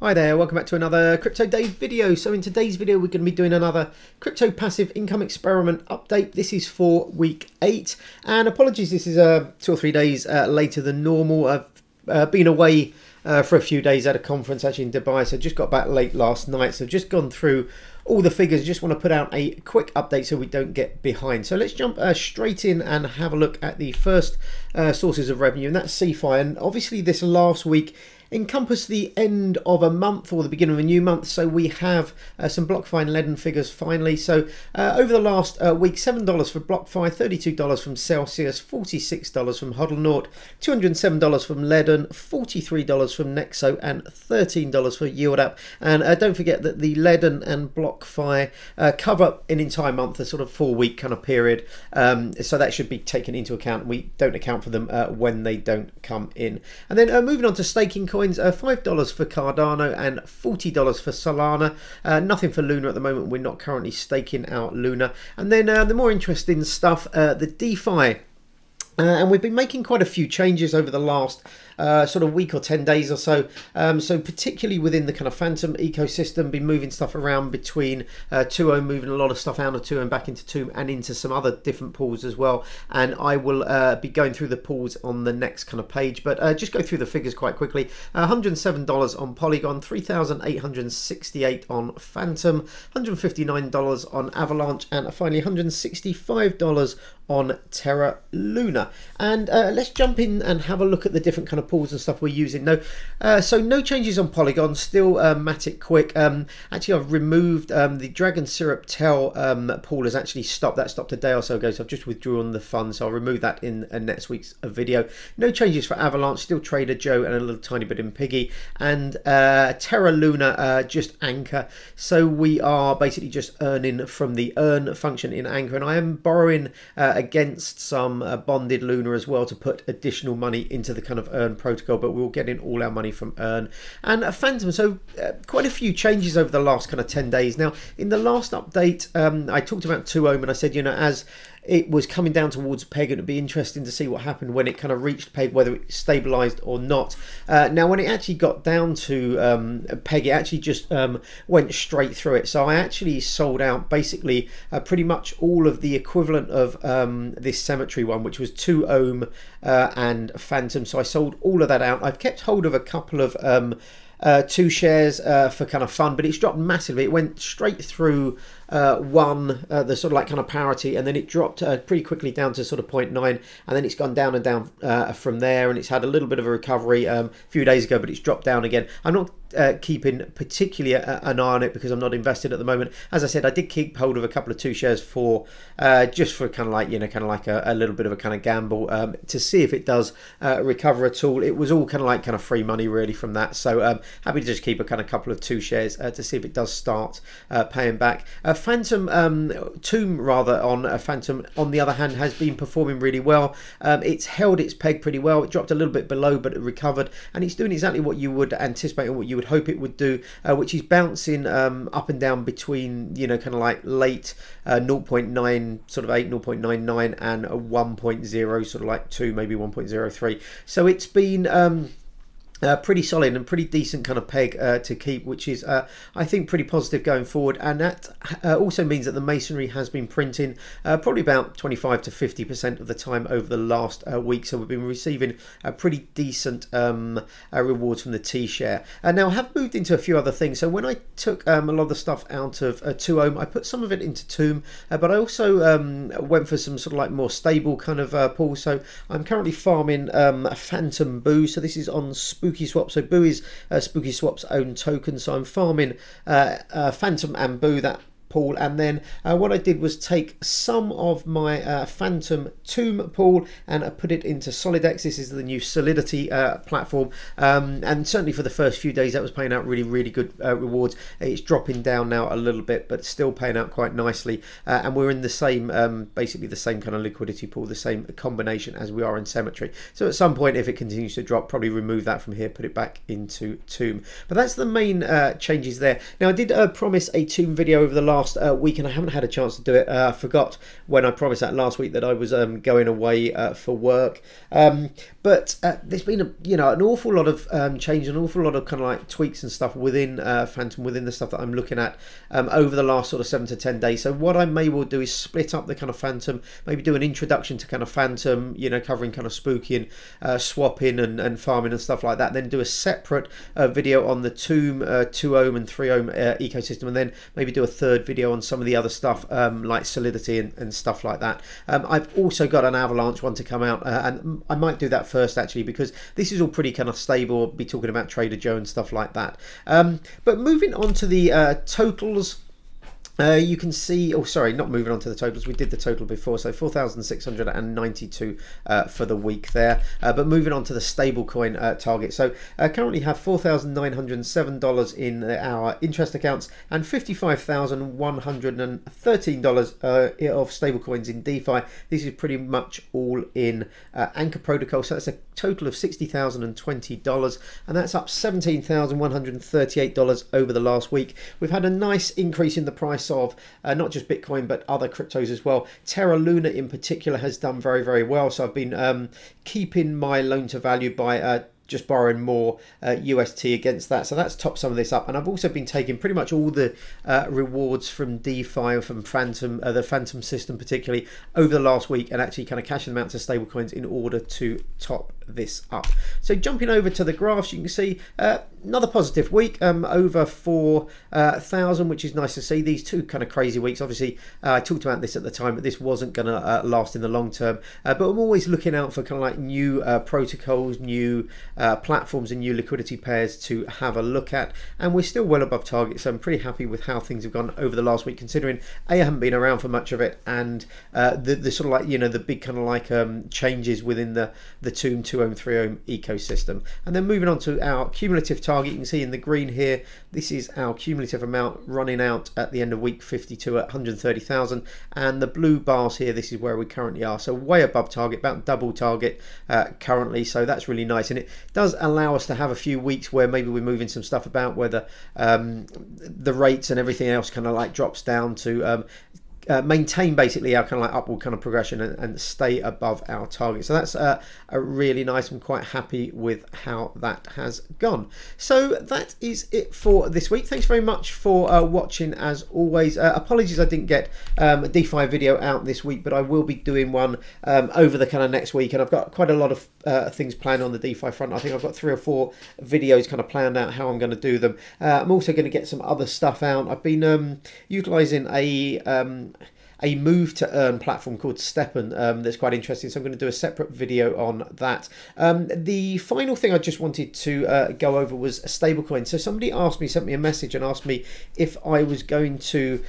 Hi there, welcome back to another Crypto Dave video. So in today's video we're going to be doing another crypto passive income experiment update. This is for week 8, and apologies, this is 2 or 3 days later than normal. I've been away for a few days at a conference actually in Dubai, so just got back late last night, so just gone through all the figures. Just want to put out a quick update so we don't get behind. So let's jump straight in and have a look at the first sources of revenue, and that's CeFi. And obviously this last week encompass the end of a month or the beginning of a new month, so we have some BlockFi and Ledn figures finally. So over the last week, $7 for BlockFi, $32 from Celsius, $46 from HODLnaut, $207 from Ledn, $43 from Nexo, and $13 for YieldApp. And don't forget that the Ledn and BlockFi cover an entire month, a sort of 4-week kind of period, so that should be taken into account. We don't account for them when they don't come in. And then moving on to staking coins, $5 for Cardano and $40 for Solana. Nothing for Luna at the moment. We're not currently staking out Luna. And then the more interesting stuff, the DeFi. And we've been making quite a few changes over the last sort of week or 10 days or so. So particularly within the kind of Fantom ecosystem, been moving stuff around between 2.0, moving a lot of stuff out of 2.0 and back into 2 and into some other different pools as well. And I will be going through the pools on the next kind of page, but just go through the figures quite quickly. $107 on Polygon, $3,868 on Fantom, $159 on Avalanche, and finally $165 on Terra Luna. And let's jump in and have a look at the different kind of pools and stuff we're using. So no changes on Polygon, still Matic Quick. Actually, I've removed the Dragon Syrup Tell pool has actually stopped. That stopped a day or so ago, so I've just withdrawn the funds, so I'll remove that in next week's video. No changes for Avalanche, still Trader Joe and a little tiny bit in Piggy. And Terra Luna, just Anchor. So we are basically just earning from the earn function in Anchor, and I am borrowing against some bonded Luna as well to put additional money into the kind of earn protocol, but we'll get in all our money from earn. And Fantom, so quite a few changes over the last kind of 10 days. Now in the last update I talked about 2.0 and I said, you know, as it was coming down towards peg, it would be interesting to see what happened when it kind of reached peg, whether it stabilized or not. Now when it actually got down to peg, it actually just went straight through it. So I actually sold out basically pretty much all of the equivalent of this cemetery one, which was 2.0 and Fantom. So I sold all of that out. I've kept hold of a couple of 2 shares for kind of fun, but it's dropped massively. It went straight through the sort of like kind of parity, and then it dropped pretty quickly down to sort of 0.9, and then it's gone down and down from there, and it's had a little bit of a recovery a few days ago, but it's dropped down again. I'm not keeping particularly an eye on it because I'm not invested at the moment. As I said, I did keep hold of a couple of 2 shares for just for kind of like, you know, kind of like a little bit of a kind of gamble to see if it does recover at all. It was all kind of free money really from that, so happy to just keep a kind of couple of 2 shares to see if it does start paying back. Fantom Tomb rather on Fantom, on the other hand, has been performing really well. It's held its peg pretty well. It dropped a little bit below, but it recovered, and it's doing exactly what you would anticipate and what you would hope it would do, which is bouncing up and down between, you know, kind of like late 0.9 sort of 8, 0.99 and a 1.0 sort of like 2, maybe 1.03. So it's been pretty solid and pretty decent kind of peg to keep, which is I think pretty positive going forward. And that also means that the masonry has been printing probably about 25 to 50% of the time over the last week, so we've been receiving pretty decent rewards from the T-share. And now I have moved into a few other things. So when I took a lot of the stuff out of 2.0, I put some of it into Tomb, but I also went for some sort of like more stable kind of pools. So I'm currently farming a Fantom Boo, so this is on Spooky Swap. So Boo is Spooky Swap's own token, so I'm farming Fantom and Boo, that pool. And then what I did was take some of my Fantom Tomb pool and put it into Solidex. This is the new Solidity platform, and certainly for the first few days that was paying out really good rewards. It's dropping down now a little bit, but still paying out quite nicely, and we're in the same basically the same kind of liquidity pool, the same combination as we are in Cemetery. So at some point, if it continues to drop, probably remove that from here, put it back into Tomb. But that's the main changes there. Now I did promise a Tomb video over the last last week, and I haven't had a chance to do it. I forgot when I promised that last week that I was going away for work. But there's been an awful lot of change, an awful lot of kind of like tweaks and stuff within Fantom, within the stuff that I'm looking at over the last sort of 7 to 10 days. So what I may well do is split up the kind of Fantom, maybe do an introduction to kind of Fantom, covering kind of spooking, swapping and farming and stuff like that. Then do a separate video on the Tomb 2 ohm and 3 ohm ecosystem, and then maybe do a third video on some of the other stuff like Solidity and stuff like that. I've also got an Avalanche one to come out, and I might do that first actually, because this is all pretty kind of stable. I'll be talking about Trader Joe and stuff like that. But moving on to the totals. You can see, oh sorry, not moving on to the totals, we did the total before, so 4,692 for the week there, but moving on to the stablecoin target. So currently have $4,907 in our interest accounts and $55,113 of stablecoins in DeFi. This is pretty much all in Anchor protocol, so that's a total of $60,020, and that's up $17,138 over the last week. We've had a nice increase in the price of not just Bitcoin but other cryptos as well. Terra Luna in particular has done very, very well, so I've been keeping my loan to value by just borrowing more UST against that, so that's topped some of this up. And I've also been taking pretty much all the rewards from DeFi or from Fantom, the Fantom system particularly, over the last week, and actually kind of cashing them out to stablecoins in order to top this up. So jumping over to the graphs, you can see another positive week, over 4,000, which is nice to see. These two kind of crazy weeks, obviously I talked about this at the time, but this wasn't going to last in the long term, but I'm always looking out for kind of like new protocols, new platforms and new liquidity pairs to have a look at, and we're still well above target, so I'm pretty happy with how things have gone over the last week, considering I haven't been around for much of it, and the sort of like the big kind of like changes within the Tomb 2 ohm 3 ohm ecosystem. And then moving on to our cumulative target, you can see in the green here, this is our cumulative amount running out at the end of week 52 at 130,000, and the blue bars here, this is where we currently are, so way above target, about double target currently, so that's really nice. And it does allow us to have a few weeks where maybe we're moving some stuff about, whether the rates and everything else kind of like drops down to maintain basically our kind of like upward kind of progression and stay above our target. So that's a really nice. I'm quite happy with how that has gone. So that is it for this week. Thanks very much for watching as always. Apologies I didn't get a DeFi video out this week, but I will be doing one over the kind of next week, and I've got quite a lot of things planned on the DeFi front. I think I've got 3 or 4 videos kind of planned out how I'm going to do them. I'm also going to get some other stuff out. I've been utilizing a move to earn platform called Steppen that's quite interesting, so I'm going to do a separate video on that. The final thing I just wanted to go over was a stablecoin. So somebody sent me a message and asked me if I was going to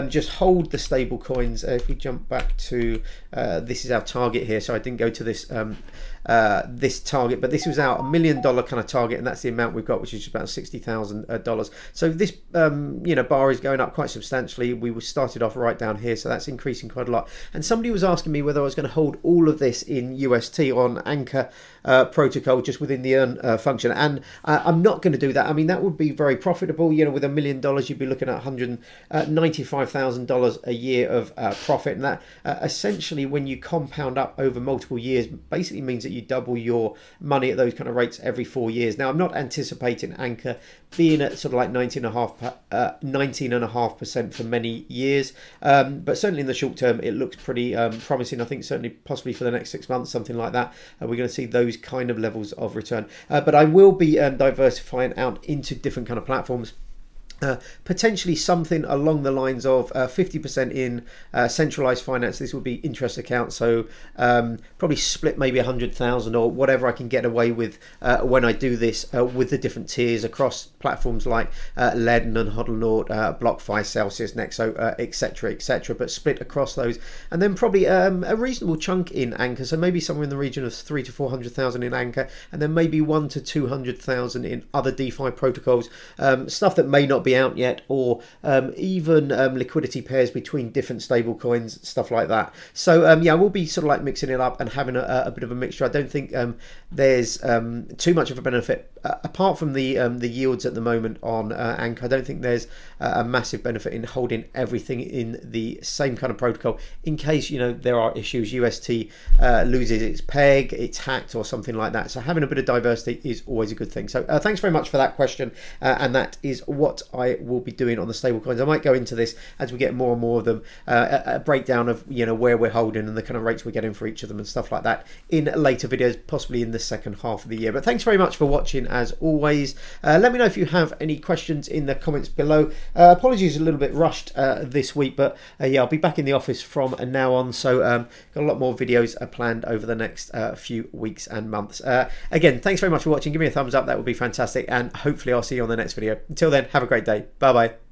just hold the stablecoins. If we jump back to this is our target here, so I didn't go to this this target, but this was our $1 million kind of target, and that's the amount we've got, which is about $60,000. So this bar is going up quite substantially. We started off right down here, so that's increasing quite a lot. And somebody was asking me whether I was going to hold all of this in UST on Anchor protocol, just within the earn function, and I'm not going to do that. I mean, that would be very profitable. With $1 million, you'd be looking at $195,000 a year of profit, and that essentially, when you compound up over multiple years, basically means that you double your money at those kind of rates every 4 years. Now, I'm not anticipating Anchor being at sort of like 19.5% for many years, but certainly in the short term, it looks pretty promising. I think certainly possibly for the next 6 months, something like that, we're going to see those kind of levels of return. But I will be diversifying out into different kind of platforms. Potentially something along the lines of 50% in centralized finance. This would be interest accounts, so probably split maybe 100,000 or whatever I can get away with when I do this with the different tiers across platforms like Ledn and Hodlnaut, BlockFi, Celsius, Nexo, etc, etc, but split across those. And then probably a reasonable chunk in Anchor, so maybe somewhere in the region of 300,000 to 400,000 in Anchor, and then maybe 100,000 to 200,000 in other DeFi protocols, stuff that may not be out yet, or even liquidity pairs between different stable coins, stuff like that. So yeah, we'll be sort of like mixing it up and having a bit of a mixture. I don't think there's too much of a benefit apart from the yields at the moment on Anchor. I don't think there's a massive benefit in holding everything in the same kind of protocol in case, you know, there are issues. UST loses its peg, it's hacked or something like that. So having a bit of diversity is always a good thing. So thanks very much for that question, and that is what I will be doing on the stablecoins. I might go into this as we get more and more of them, a breakdown of, you know, where we're holding and the kind of rates we're getting for each of them and stuff like that in later videos, possibly in the second half of the year. But thanks very much for watching as always. Let me know if you have any questions in the comments below. Apologies a little bit rushed this week, but yeah, I'll be back in the office from now on, so got a lot more videos planned over the next few weeks and months. Again, thanks very much for watching. Give me a thumbs up, that would be fantastic, and hopefully I'll see you on the next video. Until then, have a great day. Bye bye.